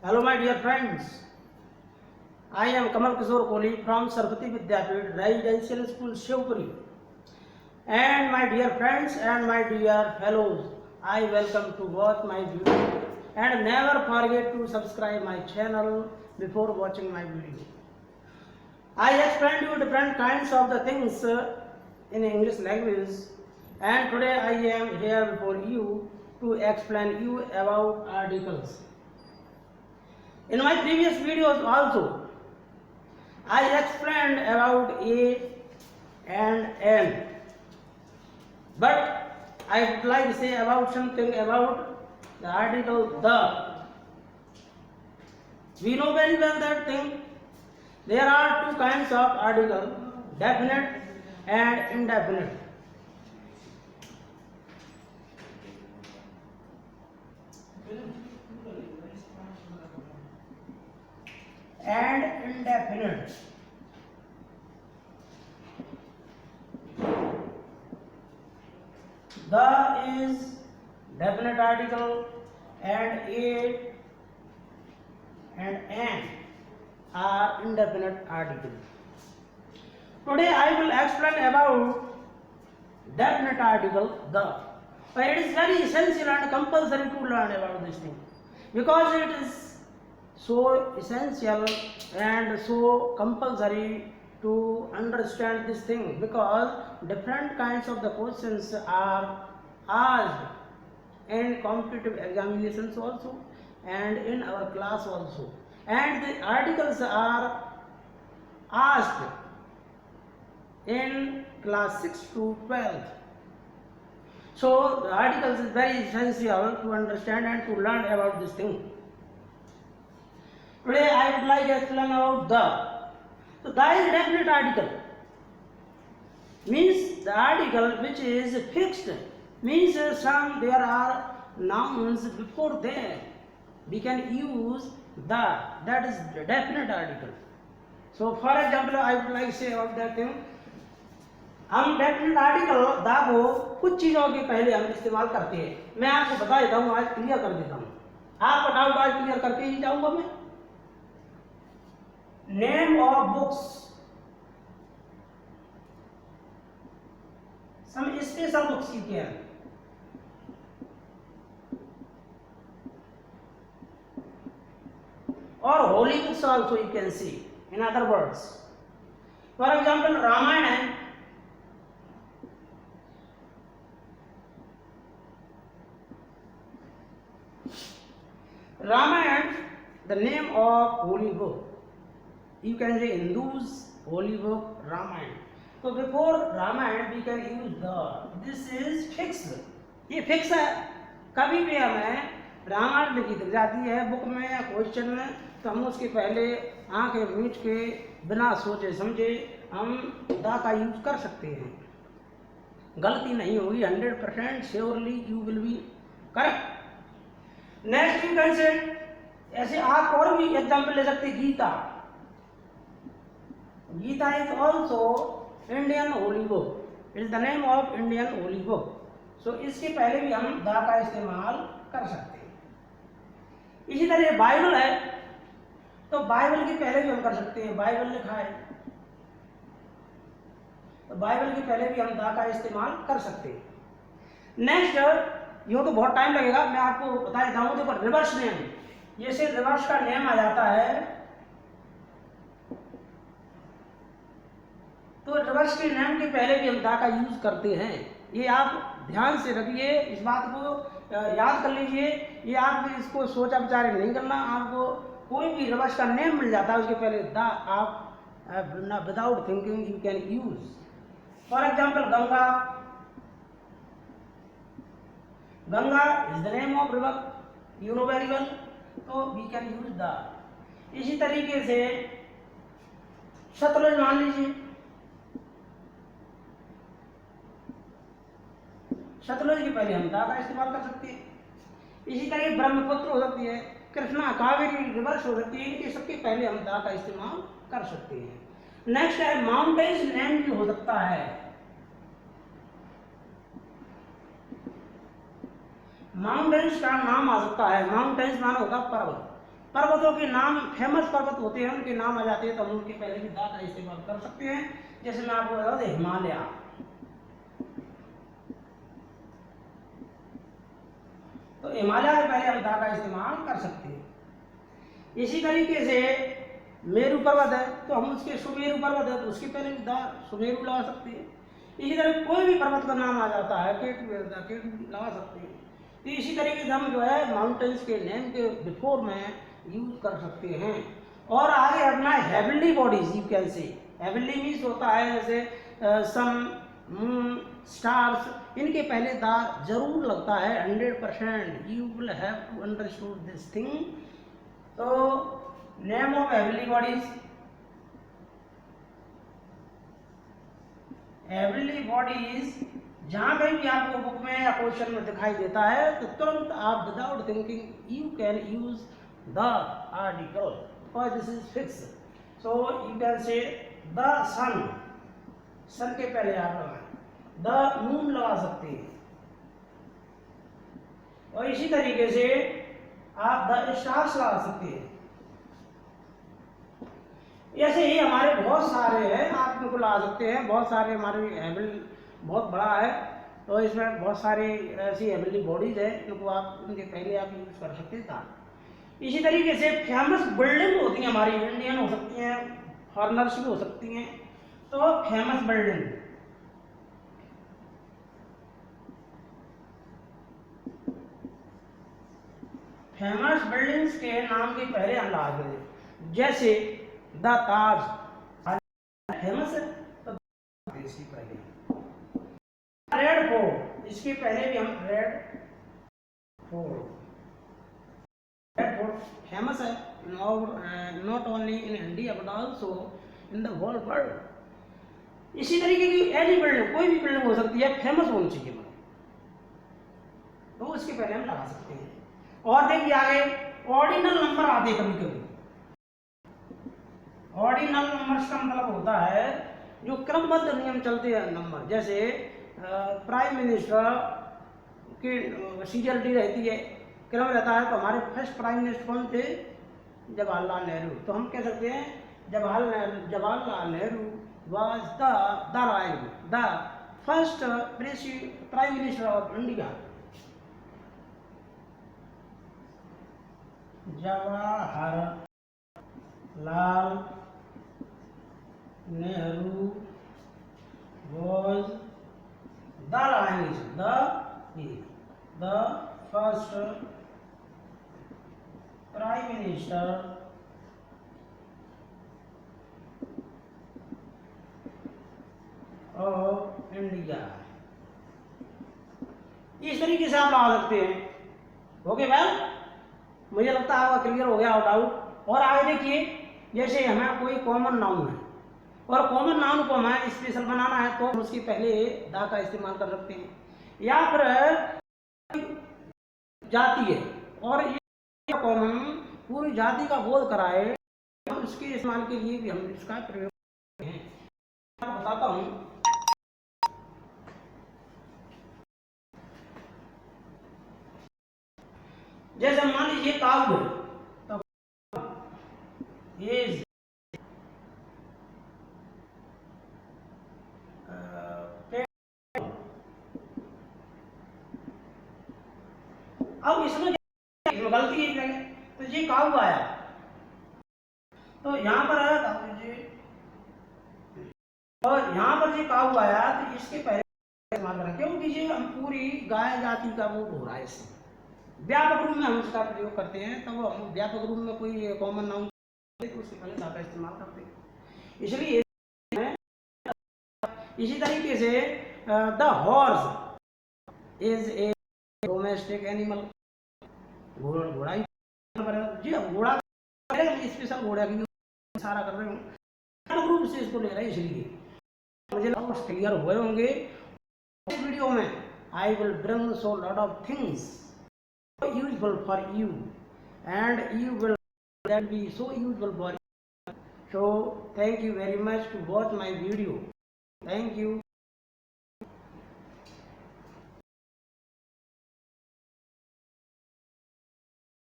Hello, my dear friends. I am Kamal Kishore Kohli from Saraswati Vidyapeeth Residential School, Shivpuri. And my dear friends and my dear fellows, I welcome to watch my video. And never forget to subscribe my channel before watching my video. I explain you different kinds of the things in English language. And today I am here before you to explain you about articles. In my previous videos also, I explained about a and an, but I would like to say about something about the article the. We know very well that thing. There are two kinds of article, definite and indefinite. And indefinite. The is definite article and a and an are indefinite article. Today I will explain about definite article the. But it is very essential and compulsory to learn about this thing because it is so essential and so compulsory to understand this thing because different kinds of the questions are asked in competitive examinations also and in our class also, and the articles are asked in class 6 to 12. So the articles is very essential to understand and to learn about this thing. Today I would like to explain about the. So the is definite article. Means the article which is fixed. Means some there are nouns before there. We can use the. That is the definite article. So for example I would like to say about that thing. हम definite article दा को कुछ चीज़ों के पहले हम इस्तेमाल करते हैं. मैं आपको बता देता हूँ, आज क्लियर कर देता हूँ. आपका डाउट आज क्लियर करके ही जाऊंगा मैं. Name of books, some special books की क्या है. और holy books also you can see. In other words, for example Ramayan है. Ramayana, the name of holy book. You can say Hindus holy book Ramayana. So before Ramayana we can use the. This is fixed. ये fix है. कभी भी हमें रामायण लिखी दिख जाती है बुक में या क्वेश्चन में तो हम उसके पहले आंखें मीच के बिना सोचे समझे हम दा का यूज कर सकते हैं. गलती नहीं होगी. 100% surely you will be correct. Next you can say, ऐसे आप और भी एग्जाम्पल ले सकते. Gita. Gita is also Indian holy book. It is the name of Indian holy book. So इसके पहले भी हम दा का इस्तेमाल कर सकते हैं. इसी तरह बाइबल है तो बाइबल के पहले भी हम कर सकते हैं. बाइबल लिखा है तो बाइबल के पहले भी हम दा का इस्तेमाल कर सकते हैं. नेक्स्ट, यूँ तो बहुत टाइम लगेगा, मैं आपको बता देता हूँ. देखो रिवर्स नेम, जैसे रिवर्स का नेम आ जाता है तो रिवर्स के नेम के पहले भी हम दा का यूज करते हैं. ये आप ध्यान से रखिए, इस बात को याद कर लीजिए. ये आप इसको सोचा विचार नहीं करना. आपको कोई भी रिवर्स का नेम मिल जाता है उसके पहले दा आप without thinking you can use. For example Ganga. Ganga is the name of river, you know very well, तो वी कैन यूज द. इसी तरीके से सतलुज मान लीजिए. सतलुज के पहले हम दा का इस्तेमाल कर सकते हैं. इसी तरह ब्रह्मपुत्र हो सकती है, कृष्णा, कावेरी रिवर्स हो सकती है. इनके सबके पहले हम दा का इस्तेमाल कर सकते हैं. नेक्स्ट है माउंटेन्स नेम भी हो सकता है. माउंटेन्स का नाम आ सकता है. माउंटेन्स माना होगा पर्वत. पर्वतों के नाम, फेमस पर्वत होते हैं उनके नाम आ जाते हैं तो हम उनके पहले भी दा का इस्तेमाल कर सकते हैं। जैसे मैं आपको बता दूं हिमालय, तो हिमालय से पहले हम दा का इस्तेमाल कर सकते हैं। इसी तरीके से मेरू पर्वत है तो हम उसके सुमेरु पर्वत है तो उसके पहले भी दा सुमेरु लगा सकते हैं। इसी तरह कोई भी पर्वत का नाम आ जाता है केटू लगा सकते हैं। तो इसी तरीके से हम जो है माउंटेन्स के नेम के बिफोर में यूज कर सकते हैं। और आगे अपना हेवनली बॉडीज, यू कैन से हेवनली मीन्स होता है जैसे सन, मून, स्टार्स, इनके पहले दा जरूर लगता है 100%। You will have to understood this thing. तो name of heavenly bodies, heavenly bodies जहां कहीं भी आपको बुक में या क्वेश्चन में दिखाई देता है तो तुरंत आप without thinking you can use the article because this is fix. So you can say the sun, sun के पहले आप लगाएं, द मून लगा सकते हैं। और इसी तरीके से आप द स्टार्स लगा सकते हैं। ऐसे ही हमारे बहुत सारे हैं, आप इनको ला सकते हैं। बहुत सारे हमारे हेवल बहुत बड़ा है तो इसमें बहुत सारी ऐसी हेवनली बॉडीज है इनको आप उनके पहले आप यूज कर सकते हैं। इसी तरीके से फेमस बिल्डिंग होती हैं हमारी, इंडियन हो सकती हैं, फॉरनर्स भी हो सकती हैं। तो फेमस बिल्डिंग, फेमस बिल्डिंग्स के नाम के पहले हम ला दें। जैसे द ताज फेमस है तो इसकी पहले रेड फोर्ट, इसके पहले भी हम रेड फोर्ट फेमस है not only in India but also in the world. इसी तरीके की एनी बिल्डिंग, कोई भी बिल्डिंग हो सकती है, फेमस होनी चाहिए तो उसके पहले हम लगा सकते हैं। और देखिए आगे ऑर्डिनल नंबर आते हैं कभी कभी। ऑर्डिनल नंबर्स का मतलब होता है जो क्रमबद्ध नियम चलते हैं नंबर। जैसे प्राइम मिनिस्टर की सीरियलिटी रहती है, क्रम रहता है। तो हमारे फर्स्ट प्राइम मिनिस्टर कौन थे? जवाहरलाल नेहरू। तो हम कह सकते हैं Jawaharlal Nehru was the first prime minister of India. Jawaharlal Nehru was the first prime minister of India। इस तरीके से आप लगा सकते हैं। ओके वेल, मुझे लगता है आपका क्लियर हो गया डाउट। और आगे देखिए, जैसे हमें कोई कॉमन नाउन है और कॉमन नाउन को हमें स्पेशल बनाना है तो उसके पहले दा का इस्तेमाल कर सकते हैं। या फिर जाति है और ये कॉमन पूरी जाति का बोध कराए, उसके इस्तेमाल के लिए भी हम इसका प्रयोग करते हैं। मैं बताता हूँ। जैसे मान लीजिए काऊ है तो ये अब इसमें गलती है तो ये काऊ आया तो यहाँ पर आया और यहाँ पर ये काऊ आया तो इसके पहले इस्तेमाल करें क्योंकि ये हम पूरी गाय जाति का वो हो रहा है। इससे व्यापक रूप में हम इसका प्रयोग करते हैं तब तो हम व्यापक रूप में कोई कॉमन नाउन तो उसके पहले दा का इस्तेमाल करते हैं। इसलिए इसी तरीके से the horse is a domestic animal. घोड़ा जी, घोड़ा स्पेशल घोड़ा की सारा कर रहे हूँ रूप से इसको ले रहे हैं। इसलिए मुझे क्लियर हुए होंगे। इस वीडियो में I will bring so lot of things useful for you and you will that be so useful for you. So thank you very much to watch my video. Thank you.